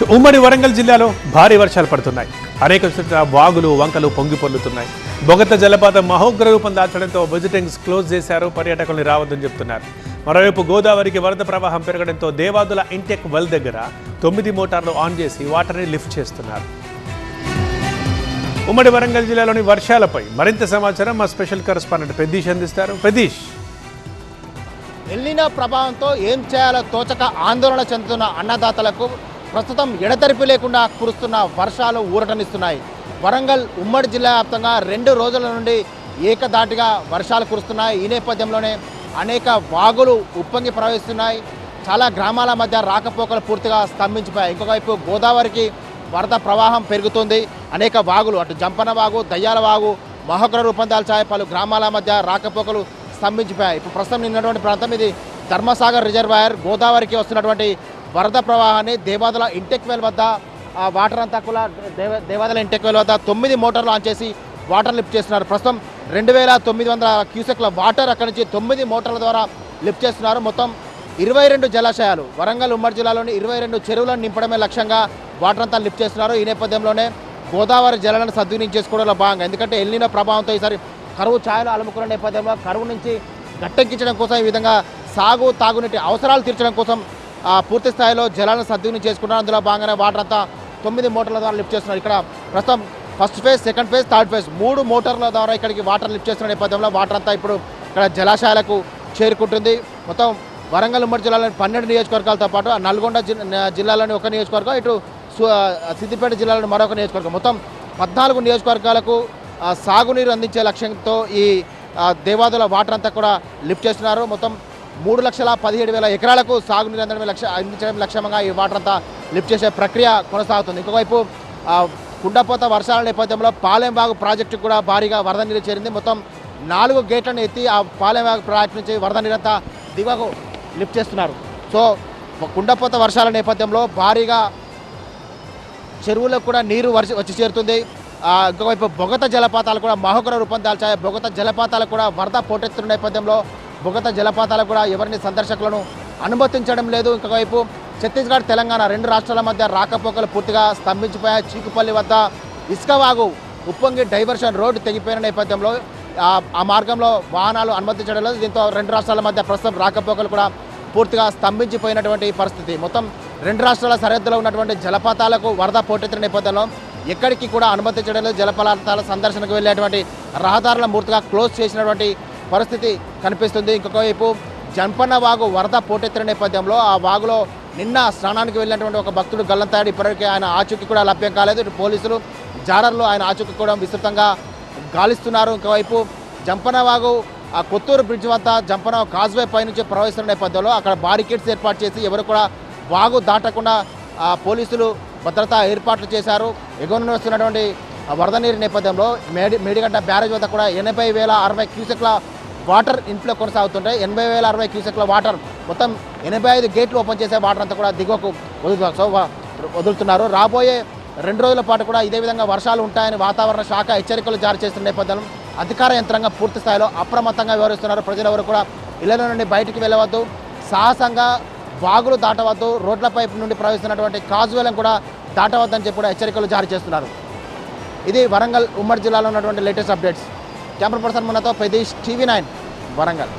ఉమ్మడి వరంగల్ జిల్లాలో భారీ వర్షాలు పడుతున్నాయి. అనేక చోట్ల వాగులు వంకలు పొంగి పొర్లుతున్నాయి. బొగత జలపాతం మహోగ్ర రూపం దాల్చడంతో విజిటింగ్స్ క్లోజ్ చేశారు. పర్యాటకుల్ని రావద్దని చెప్తున్నారు. మరోవైపు గోదావరికి వరద ప్రవాహం పెరగడంతో దేవాదుల ఇంటెక్ వెల్ దగ్గర 9 మోటార్లు ఆన్ చేసి వాటర్ని లిఫ్ట్ చేస్తున్నారు. ఉమ్మడి వరంగల్ జిల్లాలోని వర్షాలపై మరింత సమాచారం మా స్పెషల్ కరెస్పాండెంట్ పెద్దీష్ అందిస్తారు. పెద్దీష్, ఎల్నినో ప్రభావంతో ఏం చేయాలో తోచక ఆందోళన చెందుతున్న అన్నదాతలకు ప్రస్తుతం ఎడతెరిపి లేకుండా కురుస్తున్న వర్షాలు ఊరటనిస్తున్నాయి. వరంగల్ ఉమ్మడి జిల్లా వ్యాప్తంగా 2 రోజుల నుండి ఏకధాటిగా వర్షాలు కురుస్తున్నాయి. ఈ నేపథ్యంలోనే అనేక వాగులు ఉప్పొంగి ప్రవహిస్తున్నాయి. చాలా గ్రామాల మధ్య రాకపోకలు పూర్తిగా స్తంభించిపోయాయి. ఇంకొక వైపు గోదావరికి వరద ప్రవాహం పెరుగుతుంది. అనేక వాగులు, అటు జంపన వాగు, దయ్యాల వాగు మహోగ్ర రూపం దాల్చాయి. పలు గ్రామాల మధ్య రాకపోకలు స్తంభించిపోయాయి. ఇప్పుడు ప్రస్తుతం నిన్నటువంటి ప్రాంతం ఇది ధర్మసాగర్ రిజర్వాయర్. గోదావరికి వస్తున్నటువంటి వరద ప్రవాహాన్ని దేవాదుల ఇంటెక్ వెల్ వద్ద వాటర్ అంతా కూడా దేవాదుల ఇంటెక్ వెల్ వద్ద 9 మోటార్లు ఆన్ చేసి వాటర్ లిఫ్ట్ చేస్తున్నారు. ప్రస్తుతం 2900 క్యూసెక్ల వాటర్ అక్కడి నుంచి 9 మోటార్ల ద్వారా లిఫ్ట్ చేస్తున్నారు. మొత్తం 22 జలాశయాలు, వరంగల్ ఉమ్మడి జిల్లాలోని 22 చెరువులను నింపడమే లక్ష్యంగా వాటర్ అంతా లిఫ్ట్ చేస్తున్నారు. ఈ నేపథ్యంలోనే గోదావరి జలాలను సద్వినియోగం చేసుకోవడంలో భాగంగా, ఎందుకంటే ఎల్నినో ప్రభావంతో ఈసారి కరువు ఛాయలు అలుముకున్న నేపథ్యంలో కరువు నుంచి గట్టెక్కించడం కోసం, ఈ విధంగా సాగు తాగునీటి అవసరాలు తీర్చడం కోసం పూర్తి స్థాయిలో జలాలను సద్వినియోగం చేసుకున్నారు. అందులో భాగంగానే వాటర్ అంతా 9 మోటార్ల ద్వారా లిఫ్ట్ చేస్తున్నారు. ఇక్కడ ప్రస్తుతం first phase, second phase, third phase 3 మోటార్ల ద్వారా ఇక్కడికి వాటర్ లిఫ్ట్ చేస్తున్న నేపథ్యంలో వాటర్ అంతా ఇప్పుడు ఇక్కడ జలాశయాలకు చేరుకుంటుంది. మొత్తం వరంగల్ ఉమ్మడి జిల్లాలోని 12 నియోజకవర్గాలతో పాటు నల్గొండ జిల్లాలోని ఒక నియోజకవర్గం, ఇటు సిద్దిపేట జిల్లాలోని మరొక నియోజకవర్గం, మొత్తం 14 నియోజకవర్గాలకు సాగునీరు అందించే లక్ష్యంతో ఈ దేవాదుల వాటర్ అంతా కూడా లిఫ్ట్ చేస్తున్నారు. మొత్తం 3,17,000 ఎకరాలకు సాగునీరు అందించడం లక్ష్యంగా ఈ వాటర్ అంతా లిఫ్ట్ చేసే ప్రక్రియ కొనసాగుతుంది. ఇంకోవైపు కుండపోత వర్షాల నేపథ్యంలో పాలెంవాగు ప్రాజెక్టు కూడా భారీగా వరద నీరు చేరింది. మొత్తం 4 గేట్లను ఎత్తి ఆ పాలెంవాగు ప్రాజెక్టు నుంచి వరద నీరంతా దిగువకు లిఫ్ట్ చేస్తున్నారు. సో కుండపోత వర్షాల నేపథ్యంలో భారీగా చెరువులకు కూడా నీరు వచ్చి చేరుతుంది. ఇంకోవైపు బొగత జలపాతాలు కూడా మహోగ్ర రూపం దాల్చాయి. బొగత జలపాతాలు కూడా వరద పోటెత్తున్న నేపథ్యంలో బొగత జలపాతాలు కూడా ఎవరిని సందర్శకులను అనుమతించడం లేదు. ఇంకోవైపు ఛత్తీస్గఢ్, తెలంగాణ 2 రాష్ట్రాల మధ్య రాకపోకలు పూర్తిగా స్తంభించిపోయాయి. చీకుపల్లి వద్ద ఇసుక వాగు ఉప్పొంగి డైవర్షన్ రోడ్డు తెగిపోయిన నేపథ్యంలో ఆ మార్గంలో వాహనాలు అనుమతించడం లేదు. దీంతో 2 రాష్ట్రాల మధ్య ప్రస్తుతం రాకపోకలు కూడా పూర్తిగా స్తంభించిపోయినటువంటి పరిస్థితి. మొత్తం 2 రాష్ట్రాల సరిహద్దులో ఉన్నటువంటి జలపాతాలకు వరద పోటెత్తిన నేపథ్యంలో ఎక్కడికి కూడా అనుమతించడం లేదు. జలపాతాల సందర్శనకు వెళ్ళేటువంటి రహదారులను పూర్తిగా క్లోజ్ చేసినటువంటి పరిస్థితి కనిపిస్తుంది. ఇంకొక వైపు జంపన్న వాగు వరద పోటెత్తిన నేపథ్యంలో ఆ వాగులో నిన్న స్నానానికి వెళ్ళినటువంటి ఒక భక్తుడు గల్లంతాడు. ఇప్పటికీ ఆయన ఆచూకీ కూడా లభ్యం కాలేదు. ఇటు పోలీసులు, జారర్లు ఆయన ఆచూకీ కూడా విస్తృతంగా గాలిస్తున్నారు. ఇంకోవైపు జంపన్న వాగు కొత్తూరు బ్రిడ్జ్ వద్ద జంపన కాజ్వే పై నుంచి ప్రవహిస్తున్న నేపథ్యంలో అక్కడ బారికేడ్స్ ఏర్పాటు చేసి ఎవరు కూడా వాగు దాటకుండా పోలీసులు భద్రతా ఏర్పాట్లు చేశారు. ఎగువన వస్తున్నటువంటి వరద నీరు నేపథ్యంలో మేడిగడ్డ బ్యారేజ్ వద్ద కూడా 80,060 క్యూసెక్ల వాటర్ ఇన్ఫ్లో కొనసాగుతుంటాయి. 80,060 క్యూసెక్ల వాటర్, మొత్తం 85 గేట్లు ఓపెన్ చేసే వాటర్ అంతా కూడా దిగువకు వదులుతున్నారు. రాబోయే 2 రోజుల పాటు కూడా ఇదే విధంగా వర్షాలు ఉంటాయని వాతావరణ శాఖ హెచ్చరికలు జారీ చేస్తున్న నేపథ్యంలో అధికార యంత్రాంగం పూర్తి స్థాయిలో అప్రమత్తంగా వ్యవహరిస్తున్నారు. ప్రజలెవరు కూడా ఇళ్ల నుండి బయటికి వెళ్ళవద్దు, సాహసంగా వాగులు దాటవద్దు, రోడ్లపై నుండి ప్రవహిస్తున్నటువంటి కాజువేలను కూడా దాటవద్దని చెప్పి కూడా హెచ్చరికలు జారీ చేస్తున్నారు. ఇది వరంగల్ ఉమ్మడి జిల్లాలో ఉన్నటువంటి లేటెస్ట్ అప్డేట్స్. కెమెరా పర్సన్ మనతో పెద్దీష్, TV9 వరంగల్.